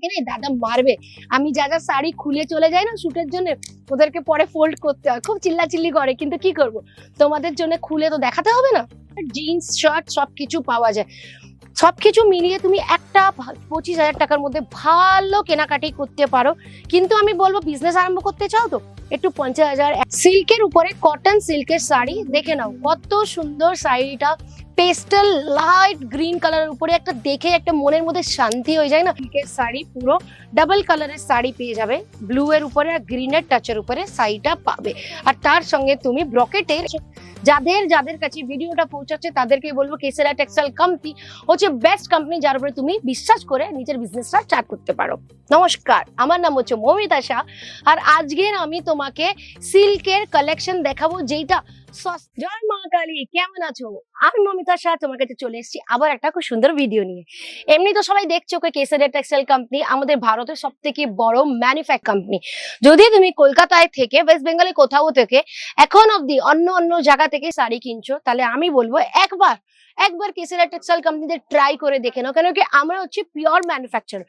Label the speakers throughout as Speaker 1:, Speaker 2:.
Speaker 1: আমাকে না দাদা মারবে। আমি যা যা শাড়ি খুলে চলে যাই না শুটের জন্য, ওদেরকে পরে ফোল্ড করতে হয়, খুব চিল্লাচিল্লি করে, কিন্তু কি করব, তোমাদের জন্য খুলে তো দেখাতে হবে না। জিন্স শার্ট সবকিছু পাওয়া যায়, সবকিছু মিলিয়ে তুমি একটা 25,000 টাকার মধ্যে ভালো কেনাকাটি করতে পারো। কিন্তু আমি বলবো বিজনেস আরম্ভ করতে চাও তো একটু 50,000। সিল্কের উপরে কটন সিল্কের শাড়ি দেখে নাও, কত সুন্দর শাড়িটা, পেস্টেল লাইট গ্রিন কালারের উপরে একটা দেখে একটা মনের মধ্যে শান্তি হয়ে যায় না। সিল্কের শাড়ি পুরো ডাবল কালারের শাড়ি পেয়ে যাবে, ব্লু এর উপরে আর গ্রিনের টাচের উপরে শাড়িটা পাবে। আর তার সঙ্গে তুমি ব্রকেটের, যাদের যাদের কাছে ভিডিওটা পৌঁছাচ্ছে তাদেরকে বলবো কেসেরা টেক্সটাইল কোম্পানি হচ্ছে বেস্ট কোম্পানি, যার উপরে তুমি বিশ্বাস করে নিজের বিজনেসটা স্টার্ট করতে পারো। নমস্কার, আমার নাম হচ্ছে মৌমিতা শাহ, আর আজকের আমি তোমাকে সিল্কের কালেকশন দেখাবো যেটা জয় মা কালী। কেমন আছো? আমি মৌমিতা শাহ তোমার কাছে চলে এসেছি আবার একটা খুব সুন্দর ভিডিও নিয়ে। এমনি তো সবাই দেখছো কেসেরা টেক্সটাইল কোম্পানি আমাদের ভারতের সব থেকে বড় ম্যানুফ্যাকচার কোম্পানি। যদি তুমি কলকাতায় থেকে ওয়েস্ট বেঙ্গলে কোথাও থেকে এখন অব্দি অন্য অন্য জায়গা থেকে শাড়ি কিনছো, তাহলে আমি বলবো একবার কেসেরা টেক্সটাইল কোম্পানিতে ট্রাই করে দেখে নাও। কেন কি আমরা হচ্ছে পিওর ম্যানুফ্যাকচার,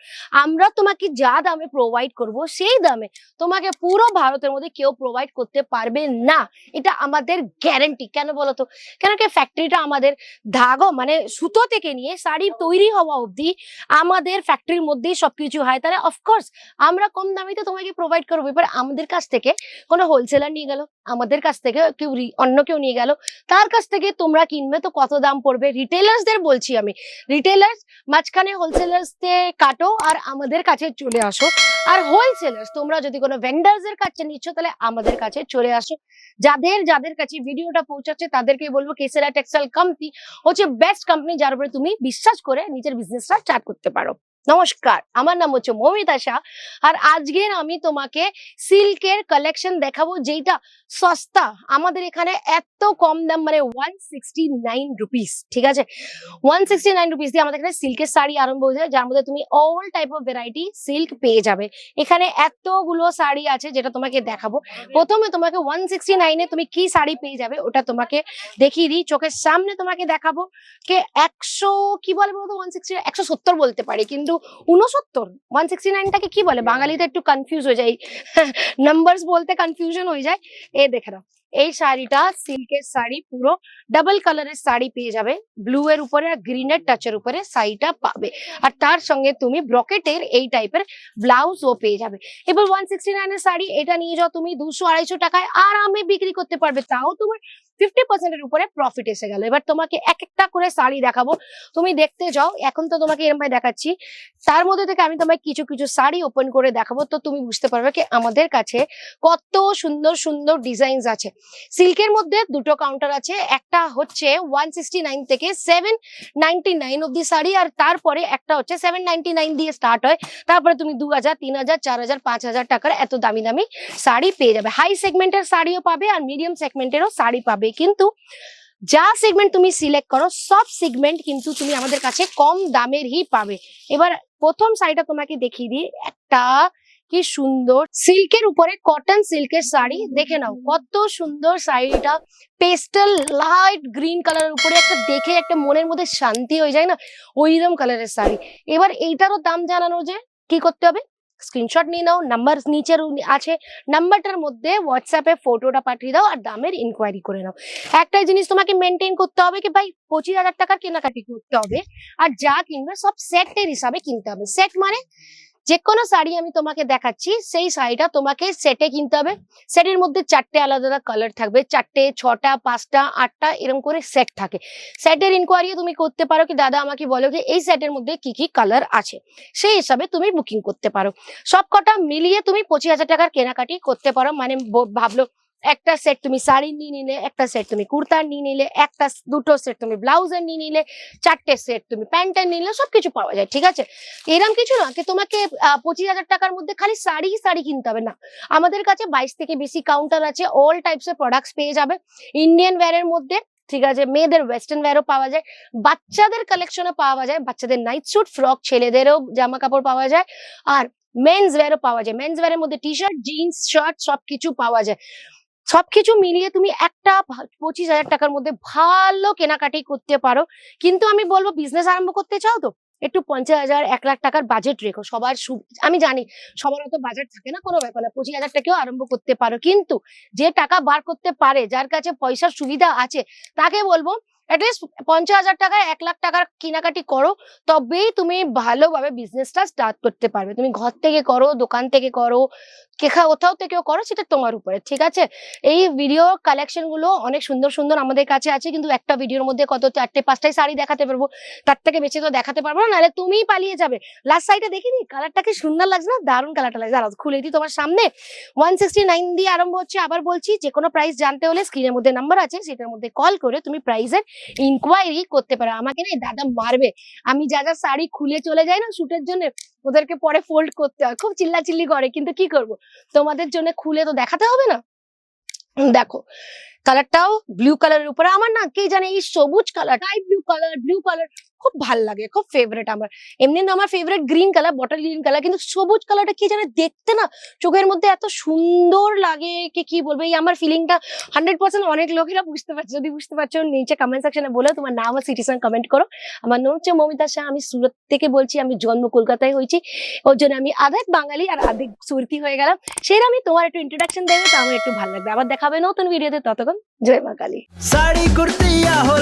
Speaker 1: আমরা তোমাকে যা দামে প্রোভাইড করব সেই দামে তোমাকে পুরো ভারতের মধ্যে কেউ প্রোভাইড করতে পারবে না, এটা আমাদের গ্যারান্টি। কেন বলো তো? কেন কি ফ্যাক্টরিটা আমাদের ধাগো মানে সুতো থেকে নিয়ে শাড়ি তৈরি হওয়া অবধি আমাদের ফ্যাক্টরির মধ্যেই সবকিছু হয়, তাহলে অফকোর্স আমরা কম দামে তো তোমাকে প্রোভাইড করবো। এবার আমাদের কাছ থেকে কোনো হোলসেলার নিয়ে গেল, আমাদের কাছ থেকে কেউ অন্য কেউ নিয়ে গেল, তার কাছ থেকে তোমরা কিনবে তো কত দাম পড়বে। রিটেলার্সদের বলছি আমি, রিটেলার্স মাঝখানে হোলসেলার্স কাটো আর আমাদের কাছে চলে আসো। আর হোলসেলার্স তোমরা যদি কোনো ভেন্ডার্স এর কাছে নিচ্ছ তাহলে আমাদের কাছে চলে আসো। যাদের যাদের কাছে ভিডিওটা পৌঁছাচ্ছে তাদেরকে বলবো কেসেরা টেক্সটাইল কোম্পানি হচ্ছে বেস্ট কোম্পানি, যার উপরে তুমি বিশ্বাস করে নিজের বিজনেসটা স্টার্ট করতে পারো। নমস্কার, আমার নাম হচ্ছে মৌমিতা শাহ, আর আজকের আমি তোমাকে সিল্কের কালেকশন দেখাবো যেটা সস্তা। আমাদের এখানে এত কম দাম, মানে 169 রুপিস, ঠিক আছে? 169 রুপিস দিয়ে আমাদের এখানে সিল্কের শাড়ি আরম্ভ হয়ে যায়, যার মধ্যে তুমি all type of variety silk পেয়ে যাবে। এখানে এতগুলো শাড়ি আছে যেটা তোমাকে দেখাবো। প্রথমে তোমাকে 169 এ তুমি কি শাড়ি পেয়ে যাবে ওটা তোমাকে দেখিয়ে দিই, চোখের সামনে তোমাকে দেখাবো। কে 100 কি বলে বলতো? 160 170 বলতে পারি, কিন্তু 69 169টাকে কি বলে বাঙালিতে একটু কনফিউজ হয়ে যায়, নাম্বারস বলতে কনফিউশন হয়ে যায়। দেখে নাও, এই শাড়িটা সিল্কের শাড়ি, পুরো ডাবল কালারের শাড়ি পেয়ে যাবে, ব্লু এর উপরে আর গ্রিনের টাচের উপরে শাড়িটা পাবে। আর তার সঙ্গে তুমি ব্রকেটের এই টাইপের ব্লাউজ ও পেয়ে যাবে। এবার 169 এর শাড়ি এটা নিয়ে যাও তুমি 200-250 টাকায় আরামে বিক্রি করতে পারবে, তাও তোমার 50% এর উপরে প্রফিট এসে গেল। এবার তোমাকে এক একটা করে শাড়ি দেখাবো, তুমি দেখতে যাও। এখন তো তোমাকে এরকম দেখাচ্ছি, তার মধ্যে থেকে আমি তোমাকে কিছু কিছু শাড়ি ওপেন করে দেখাবো, তো তুমি বুঝতে পারবে কি আমাদের কাছে কত সুন্দর সুন্দর ডিজাইনস আছে। সিল্কের মধ্যে দুটো কাউন্টার আছে, একটা হচ্ছে 169 থেকে 799 অব্দি শাড়ি, আর তারপরে একটা হচ্ছে 799 দিয়ে স্টার্ট হয়, তারপরে তুমি 2000, 3000, 4000, 5000 টাকার এত দামি দামি শাড়ি পেয়ে যাবে। হাই সেগমেন্টের শাড়িও পাবে আর মিডিয়াম সেগমেন্টেরও শাড়ি পাবে, কিন্তু যা সেগমেন্ট তুমি সিলেক্ট করো সব সেগমেন্ট কিন্তু তুমি আমাদের কাছে কম দামের হি পাবে। এবার প্রথম শাড়িটা তোমাকে দেখিয়ে দিই, একটা কি সুন্দর সিল্কের উপরে কটন সিল্কের শাড়ি দেখে নাও, কত সুন্দর শাড়িটা, পেস্টেল লাইট গ্রিন কালারের উপরে একটা দেখে একটা মনের মধ্যে শান্তি হয়ে যায় না, ওইরকম কালারের শাড়ি। এবার এইটারও দাম জানানো যে কি করতে হবে, স্ক্রিনশট নিয়ে নাও, নাম্বার নিচে আছে, নাম্বারটার মধ্যে হোয়াটসঅ্যাপে ফটোটা পাঠিয়ে দাও আর দামের ইনকোয়ারি করে নাও। একটাই জিনিস তোমাকে মেনটেন করতে হবে কি ভাই 25,000 টাকার কেনাকাটি করতে হবে, আর যা কিনবে সব সেটের হিসাবে কিনতে হবে। সেট মানে যে কোনো শাড়ি আমি তোমাকে দেখাচ্ছি সেই শাড়িটা তোমাকে সেটে কিনতে হবে। সেটের মধ্যে 4টে আলাদা আলাদা কালার থাকবে, 4টে, 6টা, 5টা, 8টা এরকম করে সেট থাকে। সেটের ইনকোয়ারি তুমি করতে পারো কি দাদা আমাকে বলো যে এই সেটের মধ্যে কি কি কালার আছে, সেই হিসাবে তুমি বুকিং করতে পারো। সব কটা মিলিয়ে তুমি 25,000 টাকার কেনাকাটি করতে পারো। মানে ভাবলো একটা সেট তুমি শাড়ি নিয়ে নিলে, একটা সেট তুমি কুর্তার নিয়ে নিলে, দুটো সেট তুমি ব্লাউজের নিয়ে নিলে, 4টে সেট তুমি প্যান্টের নিলে, সবকিছু পাওয়া যায়, ঠিক আছে? এরকম কিছু না কি তোমাকে 25,000 টাকার মধ্যে খালি শাড়ি কিনতে হবে না, আমাদের কাছে 22 থেকে বেশি কাউন্টার আছে, অল টাইপস এর প্রোডাক্টস পেয়ে যাবে ইন্ডিয়ান ওয়্যারের মধ্যে, ঠিক আছে? মেয়েদের ওয়েস্টার্ন ওয়্যারও পাওয়া যায়, বাচ্চাদের কালেকশনও পাওয়া যায়, বাচ্চাদের নাইট স্যুট, ফ্রক, ছেলেদেরও জামা কাপড় পাওয়া যায়, আর মেন্স ওয়্যারও পাওয়া যায়। মেন্স ওয়্যারের মধ্যে টি শার্ট, জিন্স, শার্ট সবকিছু পাওয়া যায়। সবকিছু মিলিয়ে তুমি একটা 25,000 টাকার মধ্যে ভালো কেনাকাটি করতে পারো। কিন্তু আমি বলবো বিজনেস আরম্ভ করতে চাও তো একটু 50,000 1 লাখ টাকার বাজেট রেখো। সবার আমি জানি সবার অত বাজেট থাকে না, কোনো ব্যাপার না। 25,000 টাকাও আরম্ভ করতে পারো। কিন্তু যে টাকা বার করতে পারে, যার কাছে পয়সার সুবিধা আছে, তাকে বলবো অ্যাটলিস্ট 50,000 টাকায় 1 লাখ টাকার কেনাকাটি করো। তবেই তুমি ভালোভাবে বিজনেসটা স্টার্ট করতে পারবে। তুমি ঘর থেকে করো, দোকান থেকে করো, কোথাও থেকেও করো, সেটা তোমার উপরে, ঠিক আছে? এই ভিডিও কালেকশন গুলো অনেক সুন্দর সুন্দর আমাদের কাছে আছে, কিন্তু একটা ভিডিওর মধ্যে কত 4টে 5টাই শাড়ি দেখাতে পারবো, তার থেকে বেশি তো দেখাতে পারবো না, নাহলে তুমিই পালিয়ে যাবে। লাস্ট সাইডে দেখিনি কালারটা কি সুন্দর লাগছে না? দারুণ কালারটা লাগছে। দাঁড়াও খুলে দিই তোমার সামনে। 169 দিয়ে আরম্ভ হচ্ছে। আবার বলছি, যে কোনো প্রাইস জানতে হলে স্ক্রিনের মধ্যে নাম্বার আছে, সেটার মধ্যে কল করে তুমি প্রাইসের ইনকোয়ারি করতে পারো। আমাকে না দাদা মারবে, আমি যা যা শাড়ি খুলে চলে যাই না শুটের জন্য, ওদেরকে পরে ফোল্ড করতে হয়, খুব চিল্লাচিল্লি করে, কিন্তু কি করব, তোমাদের জন্য খুলে তো দেখাতে হবে না। দেখো কালারটাও ব্লু কালারের উপরে, আমার না কে জানে এই সবুজ কালার, স্কাই ব্লু কালার খুব ভাল লাগে, খুব ফেভারিট আমার। এমনি না আমার favourite green colour, bottle green colour, কিন্তু সবুজ কালারটা কি জানে দেখতে না চোখের মধ্যে এত সুন্দর লাগে, কি বলবো, এই আমার ফিলিংটা 100% অনেক লোকেরা বুঝতে পারছে। যদি বুঝতে পারছো নিচে কমেন্ট সেকশনে বলো তোমার নাম আর সিটির সঙ্গে কমেন্ট করো। আমার নাম হচ্ছে মমিতা শাহ, আমি সুরত থেকে বলছি। আমি জন্ম কলকাতায় হয়েছি, ওর জন্য আমি আধেক বাঙালি আর আধেক সুরতি হয়ে গেলাম। সেটা আমি তোমার একটু ইন্ট্রোডাকশন দেবো, তো আমার একটু ভালো লাগবে। আবার দেখাবে নতুন ভিডিওতে, ততক্ষণ জয় মা কালী।
Speaker 2: साड़ी कुर्ती या हो